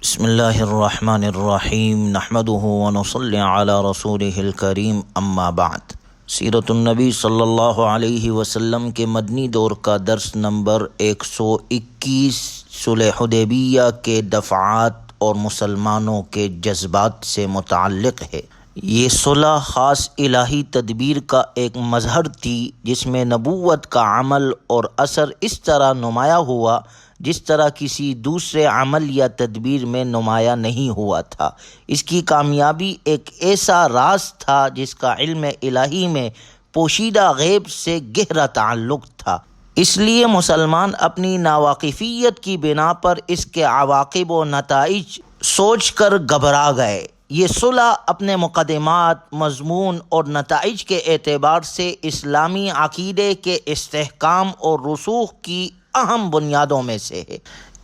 بسم اللہ الرحمن الرحیم نحمده ونصلی علی رسوله الکریم اما بعد۔ سیرت النبی صلی اللہ علیہ وسلم کے مدنی دور کا درس نمبر 121 صلح حدیبیہ کے دفعات اور مسلمانوں کے جذبات سے متعلق ہے۔ یہ صلح خاص الہی تدبیر کا ایک مظہر تھی جس میں نبوت کا عمل اور اثر اس طرح نمایاں ہوا جس طرح کسی دوسرے عمل یا تدبیر میں نمایاں نہیں ہوا تھا۔ اس کی کامیابی ایک ایسا راز تھا جس کا علم الہی میں پوشیدہ غیب سے گہرا تعلق تھا، اس لیے مسلمان اپنی ناواقفیت کی بنا پر اس کے عواقب و نتائج سوچ کر گھبرا گئے۔ یہ صلح اپنے مقدمات، مضمون اور نتائج کے اعتبار سے اسلامی عقیدے کے استحکام اور رسوخ کی اہم بنیادوں میں سے ہے۔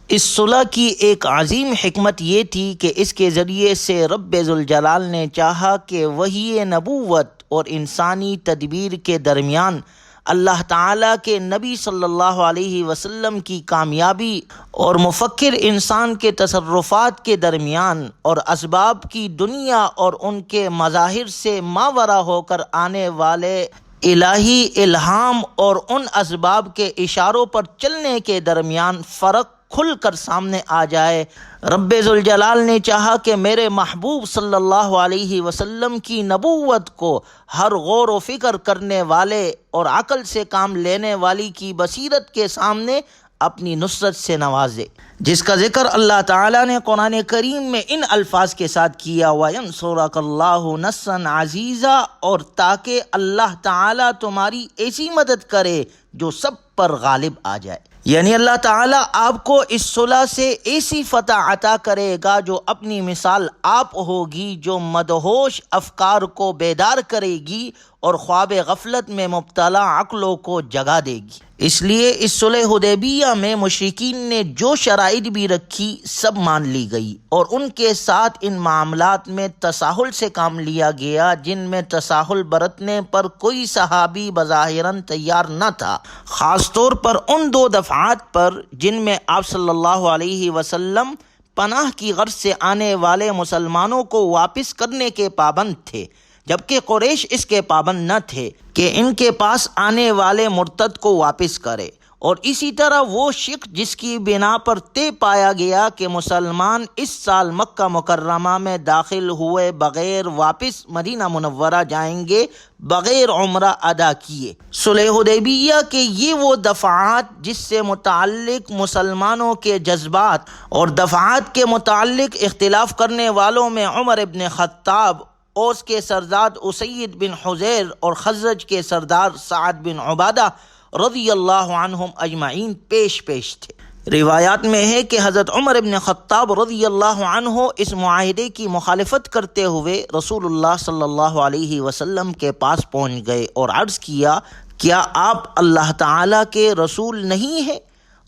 اس صلح کی ایک عظیم حکمت یہ تھی کہ اس کے ذریعے سے رب ذوالجلال نے چاہا کہ وحی نبوت اور انسانی تدبیر کے درمیان اللہ تعالیٰ کے نبی صلی اللہ علیہ وسلم کی کامیابی اور مفکر انسان کے تصرفات کے درمیان اور اسباب کی دنیا اور ان کے مظاہر سے ماورا ہو کر آنے والے الہی الہام اور ان اسباب کے اشاروں پر چلنے کے درمیان فرق کھل کر سامنے آ جائے۔ رب ذوالجلال نے چاہا کہ میرے محبوب صلی اللہ علیہ وسلم کی نبوت کو ہر غور و فکر کرنے والے اور عقل سے کام لینے والی کی بصیرت کے سامنے اپنی نصرت سے نوازے، جس کا ذکر اللہ تعالیٰ نے قرآن کریم میں ان الفاظ کے ساتھ کیا وَيَنْصُرَكَ اللَّهُ نَصْرًا عَزِيزًا، اور تاکہ اللہ تعالیٰ تمہاری ایسی مدد کرے جو سب پر غالب آ جائے۔ یعنی اللہ تعالیٰ آپ کو اس صلح سے ایسی فتح عطا کرے گا جو اپنی مثال آپ ہوگی، جو مدہوش افکار کو بیدار کرے گی اور خواب غفلت میں مبتلا عقلوں کو جگا دے گی۔ اس لیے اس صلح حدیبیہ میں مشرکین نے جو شرائط بھی رکھی سب مان لی گئی، اور ان کے ساتھ ان معاملات میں تساہل سے کام لیا گیا جن میں تساہل برتنے پر کوئی صحابی بظاہراً تیار نہ تھا، خاص طور پر ان دو دفعات پر جن میں آپ صلی اللہ علیہ وسلم پناہ کی غرض سے آنے والے مسلمانوں کو واپس کرنے کے پابند تھے، جبکہ قریش اس کے پابند نہ تھے کہ ان کے پاس آنے والے مرتد کو واپس کرے۔ اور اسی طرح وہ شق جس کی بنا پر طے پایا گیا کہ مسلمان اس سال مکہ مکرمہ میں داخل ہوئے بغیر واپس مدینہ منورہ جائیں گے، بغیر عمرہ ادا کیے۔ صلح حدیبیہ کے یہ وہ دفعات جس سے متعلق مسلمانوں کے جذبات اور دفعات کے متعلق اختلاف کرنے والوں میں عمر ابن خطاب، اوس کے سردار اسید بن حضیر اور خزرج کے سردار سعد بن عبادہ رضی اللہ عنہم اجمعین پیش تھے۔ روایات میں ہے کہ حضرت عمر بن خطاب رضی اللہ عنہ اس معاہدے کی مخالفت کرتے ہوئے رسول اللہ صلی اللہ علیہ وسلم کے پاس پہنچ گئے اور عرض کیا، کیا آپ اللہ تعالیٰ کے رسول نہیں ہیں؟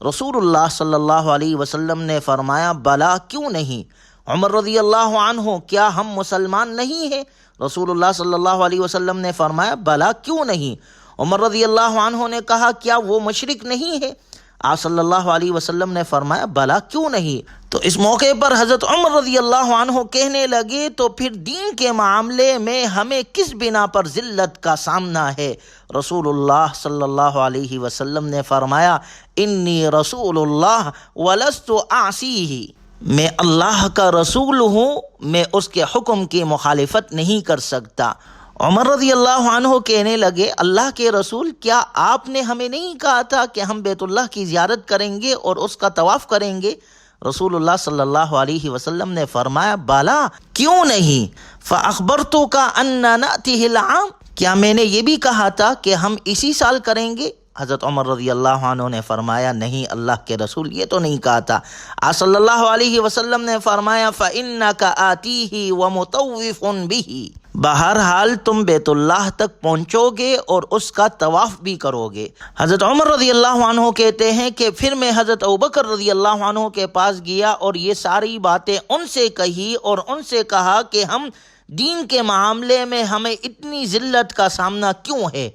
رسول اللہ صلی اللہ علیہ وسلم نے فرمایا، بلا کیوں نہیں؟ عمر رضی اللہ عنہ، کیا ہم مسلمان نہیں ہیں؟ رسول اللہ صلی اللہ علیہ وسلم نے فرمایا، بلا کیوں نہیں؟ عمر رضی اللہ عنہ نے کہا، کیا وہ مشرک نہیں ہے؟ آپ صلی اللہ علیہ وسلم نے فرمایا، بلا کیوں نہیں؟ تو اس موقع پر حضرت عمر رضی اللہ عنہ کہنے لگے، تو پھر دین کے معاملے میں ہمیں کس بنا پر ذلت کا سامنا ہے؟ رسول اللہ صلی اللہ علیہ وسلم نے فرمایا، انی رسول اللہ ولست اعصیہ، میں اللہ کا رسول ہوں، میں اس کے حکم کی مخالفت نہیں کر سکتا۔ عمر رضی اللہ عنہ کہنے لگے، اللہ کے رسول، کیا آپ نے ہمیں نہیں کہا تھا کہ ہم بیت اللہ کی زیارت کریں گے اور اس کا طواف کریں گے؟ رسول اللہ صلی اللہ علیہ وسلم نے فرمایا، بالا کیوں نہیں؟ فَأَخْبَرْتُكَ أَنَّ نَأْتِهِ الْعَامَ، کیا میں نے یہ بھی کہا تھا کہ ہم اسی سال کریں گے؟ حضرت عمر رضی اللہ عنہ نے فرمایا، نہیں اللہ کے رسول، یہ تو نہیں کہا تھا۔ آپ صلی اللہ علیہ وسلم نے فرمایا، فَإِنَّكَ آتِيهِ وَمُطَوِّفٌ بِهِ، بہرحال تم بیت اللہ تک پہنچو گے اور اس کا طواف بھی کرو گے۔ حضرت عمر رضی اللہ عنہ کہتے ہیں کہ پھر میں حضرت ابوبکر رضی اللہ عنہ کے پاس گیا اور یہ ساری باتیں ان سے کہی اور ان سے کہا کہ ہم دین کے معاملے میں ہمیں اتنی ذلت کا سامنا کیوں ہے؟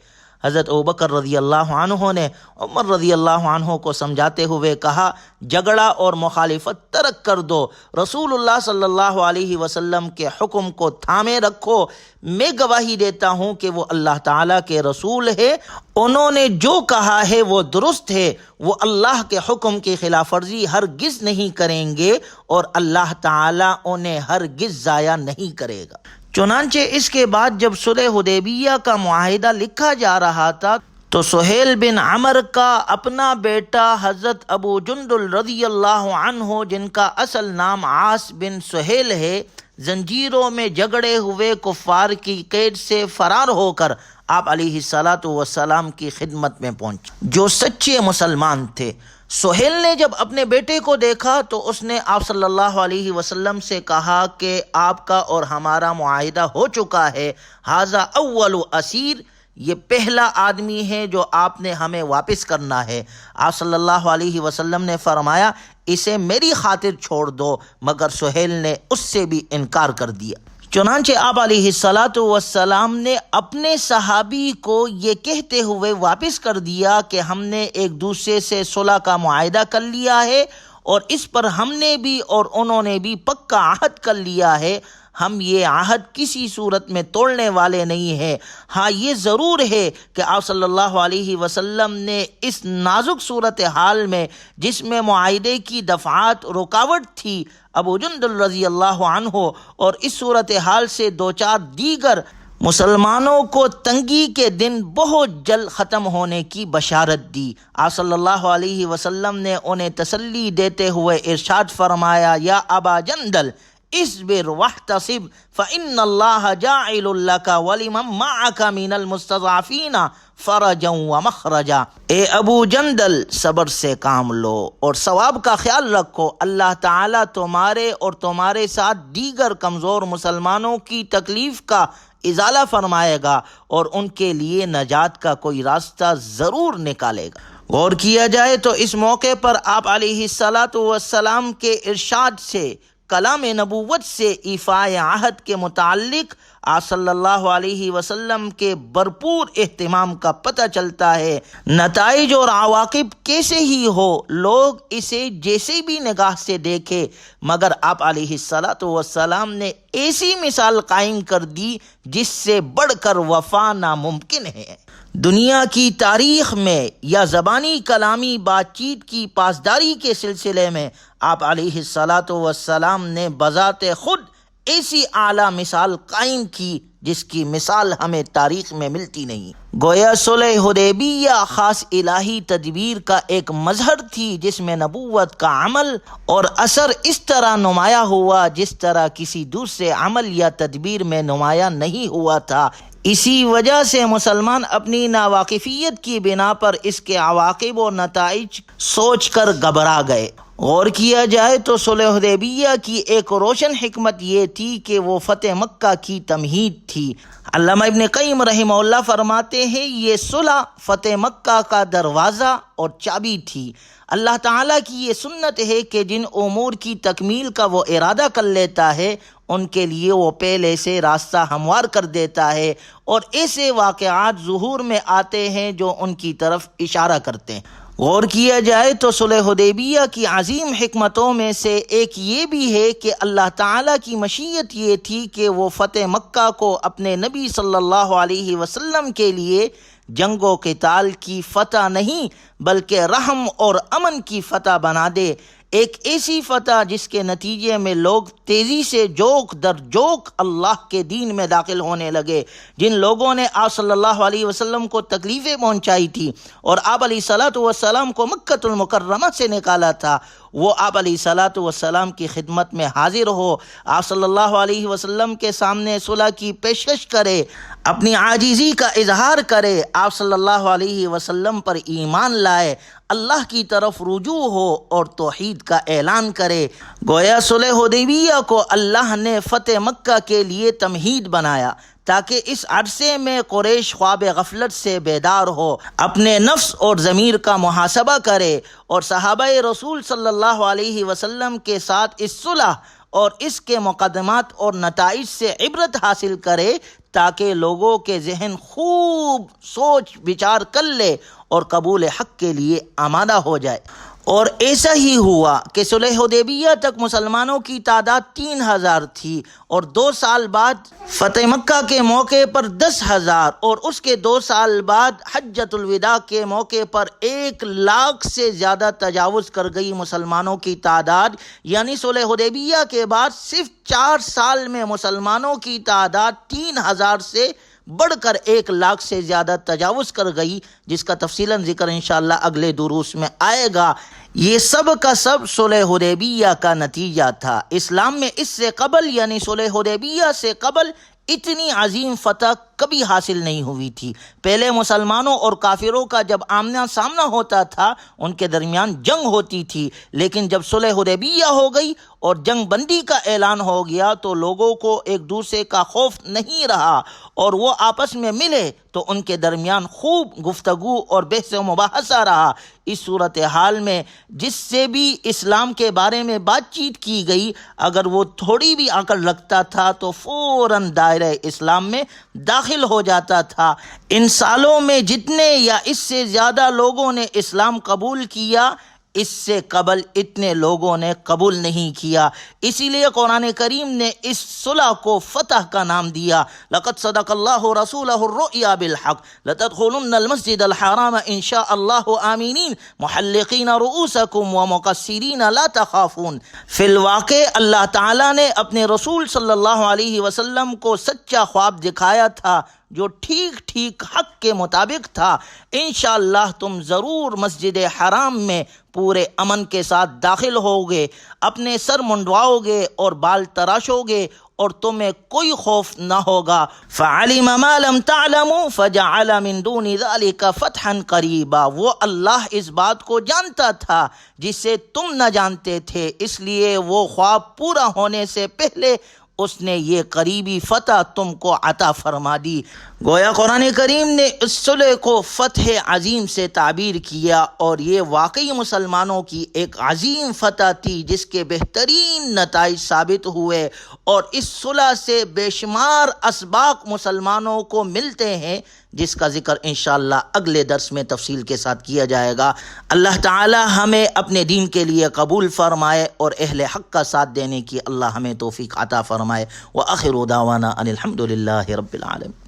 حضرت ابوبکر رضی اللہ عنہ نے عمر رضی اللہ عنہ کو سمجھاتے ہوئے کہا، جھگڑا اور مخالفت ترک کر دو، رسول اللہ صلی اللہ علیہ وسلم کے حکم کو تھامے رکھو۔ میں گواہی دیتا ہوں کہ وہ اللہ تعالیٰ کے رسول ہے، انہوں نے جو کہا ہے وہ درست ہے، وہ اللہ کے حکم کی خلاف ورزی ہرگز نہیں کریں گے اور اللہ تعالیٰ انہیں ہرگز ضائع نہیں کرے گا۔ چنانچہ اس کے بعد جب صلح حدیبیہ کا معاہدہ لکھا جا رہا تھا تو سہیل بن عمر کا اپنا بیٹا حضرت ابو جندل رضی اللہ عنہ، جن کا اصل نام عاص بن سہیل ہے، زنجیروں میں جگڑے ہوئے کفار کی قید سے فرار ہو کر آپ علیہ الصلاۃ والسلام کی خدمت میں پہنچے، جو سچے مسلمان تھے۔ سہیل نے جب اپنے بیٹے کو دیکھا تو اس نے آپ صلی اللہ علیہ وسلم سے کہا کہ آپ کا اور ہمارا معاہدہ ہو چکا ہے، ھذا اول اسیر، یہ پہلا آدمی ہے جو آپ نے ہمیں واپس کرنا ہے۔ آپ صلی اللہ علیہ وسلم نے فرمایا، اسے میری خاطر چھوڑ دو، مگر سہیل نے اس سے بھی انکار کر دیا۔ چنانچہ آپ علیہ الصلاۃ والسلام نے اپنے صحابی کو یہ کہتے ہوئے واپس کر دیا کہ ہم نے ایک دوسرے سے صلح کا معاہدہ کر لیا ہے اور اس پر ہم نے بھی اور انہوں نے بھی پکا عہد کر لیا ہے، ہم یہ عہد کسی صورت میں توڑنے والے نہیں ہیں۔ ہاں یہ ضرور ہے کہ آپ صلی اللہ علیہ وسلم نے اس نازک صورتحال میں جس میں معاہدے کی دفعات رکاوٹ تھی، ابو جندل رضی اللہ عنہ اور اس صورتحال سے دوچار دیگر مسلمانوں کو تنگی کے دن بہت جلد ختم ہونے کی بشارت دی۔ آپ صلی اللہ علیہ وسلم نے انہیں تسلی دیتے ہوئے ارشاد فرمایا، یا ابا جندل اصبر واحتسب فإن اللہ جاعل لک ولمن معک من المستضعفین فرجا ومخرجا۔ اے ابو جندل، صبر سے کام لو اور ثواب کا خیال رکھو، اللہ تعالیٰ تمہارے اور تمہارے ساتھ دیگر کمزور مسلمانوں کی تکلیف کا ازالہ فرمائے گا اور ان کے لیے نجات کا کوئی راستہ ضرور نکالے گا۔ غور کیا جائے تو اس موقع پر آپ علیہ الصلاۃ والسلام کے ارشاد سے، کلام نبوت سے ایفاء عہد کے متعلق آپ صلی اللہ علیہ وسلم کے بھرپور اہتمام کا پتہ چلتا ہے۔ نتائج اور عواقب کیسے ہی ہو، لوگ اسے جیسے بھی نگاہ سے دیکھے، مگر آپ علیہ الصلاۃ والسلام نے ایسی مثال قائم کر دی جس سے بڑھ کر وفا ناممکن ہے۔ دنیا کی تاریخ میں یا زبانی کلامی بات چیت کی پاسداری کے سلسلے میں آپ علیہ الصلاۃ والسلام نے بذات خود ایسی اعلیٰ مثال قائم کی جس کی مثال ہمیں تاریخ میں ملتی نہیں۔ گویا صلح حدیبیہ خاص الہی تدبیر کا ایک مظہر تھی جس میں نبوت کا عمل اور اثر اس طرح نمایاں ہوا جس طرح کسی دوسرے عمل یا تدبیر میں نمایاں نہیں ہوا تھا۔ اسی وجہ سے مسلمان اپنی ناواقفیت کی بنا پر اس کے عواقب و نتائج سوچ کر گھبرا گئے۔ غور کیا جائے تو صلح حدیبیہ کی ایک روشن حکمت یہ تھی کہ وہ فتح مکہ کی تمہید تھی۔ علامہ ابن قیم رحمہ اللہ فرماتے ہیں، یہ صلح فتح مکہ کا دروازہ اور چابی تھی۔ اللہ تعالیٰ کی یہ سنت ہے کہ جن امور کی تکمیل کا وہ ارادہ کر لیتا ہے ان کے لیے وہ پہلے سے راستہ ہموار کر دیتا ہے اور ایسے واقعات ظہور میں آتے ہیں جو ان کی طرف اشارہ کرتے ہیں۔ غور کیا جائے تو صلح حدیبیہ کی عظیم حکمتوں میں سے ایک یہ بھی ہے کہ اللہ تعالیٰ کی مشیت یہ تھی کہ وہ فتح مکہ کو اپنے نبی صلی اللہ علیہ وسلم کے لیے جنگ و قتال کی فتح نہیں بلکہ رحم اور امن کی فتح بنا دے، ایک ایسی فتح جس کے نتیجے میں لوگ تیزی سے جوک در جوک اللہ کے دین میں داخل ہونے لگے۔ جن لوگوں نے آپ صلی اللہ علیہ وسلم کو تکلیفیں پہنچائی تھی اور آپ علیہ الصلاۃ والسلام کو مکۃ المکرمہ سے نکالا تھا، وہ آپ علیہ الصلاۃ والسلام کی خدمت میں حاضر ہو، آپ صلی اللہ علیہ وسلم کے سامنے صلح کی پیشکش کرے، اپنی عاجزی کا اظہار کرے، آپ صلی اللہ علیہ وسلم پر ایمان لائے، اللہ کی طرف رجوع ہو اور توحید کا اعلان کرے۔ گویا صلح حدیبیہ کو اللہ نے فتح مکہ کے لیے تمہید بنایا تاکہ اس عرصے میں قریش خواب غفلت سے بیدار ہو، اپنے نفس اور ضمیر کا محاسبہ کرے اور صحابہ رسول صلی اللہ علیہ وسلم کے ساتھ اس صلح اور اس کے مقدمات اور نتائج سے عبرت حاصل کرے تاکہ لوگوں کے ذہن خوب سوچ بچار کر لے اور قبول حق کے لیے آمادہ ہو جائے۔ اور ایسا ہی ہوا کہ صلح حدیبیہ تک مسلمانوں کی تعداد 3000 تھی، اور 2 سال بعد فتح مکہ کے موقع پر 10,000، اور اس کے 2 سال بعد حجۃ الوداع کے موقع پر 1 لاکھ سے زیادہ تجاوز کر گئی مسلمانوں کی تعداد۔ یعنی صلح حدیبیہ کے بعد صرف 4 سال میں مسلمانوں کی تعداد 3000 سے بڑھ کر 1 لاکھ سے زیادہ تجاوز کر گئی، جس کا تفصیلاً ذکر انشاءاللہ اگلے دروس میں آئے گا۔ یہ سب کا سب صلح حدیبیہ کا نتیجہ تھا۔ اسلام میں اس سے قبل یعنی صلح حدیبیہ سے قبل اتنی عظیم فتح کبھی حاصل نہیں ہوئی تھی۔ پہلے مسلمانوں اور کافروں کا جب آمنا سامنا ہوتا تھا ان کے درمیان جنگ ہوتی تھی، لیکن جب صلح حدیبیہ ہو گئی اور جنگ بندی کا اعلان ہو گیا تو لوگوں کو ایک دوسرے کا خوف نہیں رہا اور وہ آپس میں ملے تو ان کے درمیان خوب گفتگو اور بحث و مباحثہ رہا۔ اس صورتحال میں جس سے بھی اسلام کے بارے میں بات چیت کی گئی، اگر وہ تھوڑی بھی عقل رکھتا تھا تو فوراً دائرہ اسلام میں داخل ہو جاتا تھا۔ ان سالوں میں جتنے یا اس سے زیادہ لوگوں نے اسلام قبول کیا، اس سے قبل اتنے لوگوں نے قبول نہیں کیا۔ اسی لیے قرآن کریم نے اس صلح کو فتح کا نام دیا۔ لقد صدق اللہ رسولہ الرؤیا بالحق لتدخلن المسجد الحرام ان شاء اللہ آمینین محلقین رؤوسکم ومقصرین لا تخافون۔ فی الواقع اللہ تعالیٰ نے اپنے رسول صلی اللہ علیہ وسلم کو سچا خواب دکھایا تھا جو ٹھیک حق کے مطابق تھا۔ انشاءاللہ تم ضرور مسجد حرام میں پورے امن کے ساتھ داخل ہوگے، اپنے سر منڈواؤ گے اور بال تراشو گے اور تمہیں کوئی خوف نہ ہوگا۔ فَعَلِمَ مَا لَمْ تَعْلَمُوا فَجَعَلَ مِن دُونِ ذَلِكَ فَتْحًا قَرِيبًا۔ وہ اللہ اس بات کو جانتا تھا جسے تم نہ جانتے تھے، اس لیے وہ خواب پورا ہونے سے پہلے اس نے یہ قریبی فتح تم کو عطا فرما دی۔ گویا قرآن کریم نے اس صلح کو فتح عظیم سے تعبیر کیا، اور یہ واقعی مسلمانوں کی ایک عظیم فتح تھی جس کے بہترین نتائج ثابت ہوئے، اور اس صلح سے بے شمار اسباق مسلمانوں کو ملتے ہیں جس کا ذکر انشاءاللہ اگلے درس میں تفصیل کے ساتھ کیا جائے گا۔ اللہ تعالی ہمیں اپنے دین کے لیے قبول فرمائے اور اہل حق کا ساتھ دینے کی اللہ ہمیں توفیق عطا فرمائے۔ وآخر دعوانا ان الحمد للہ رب العالمین۔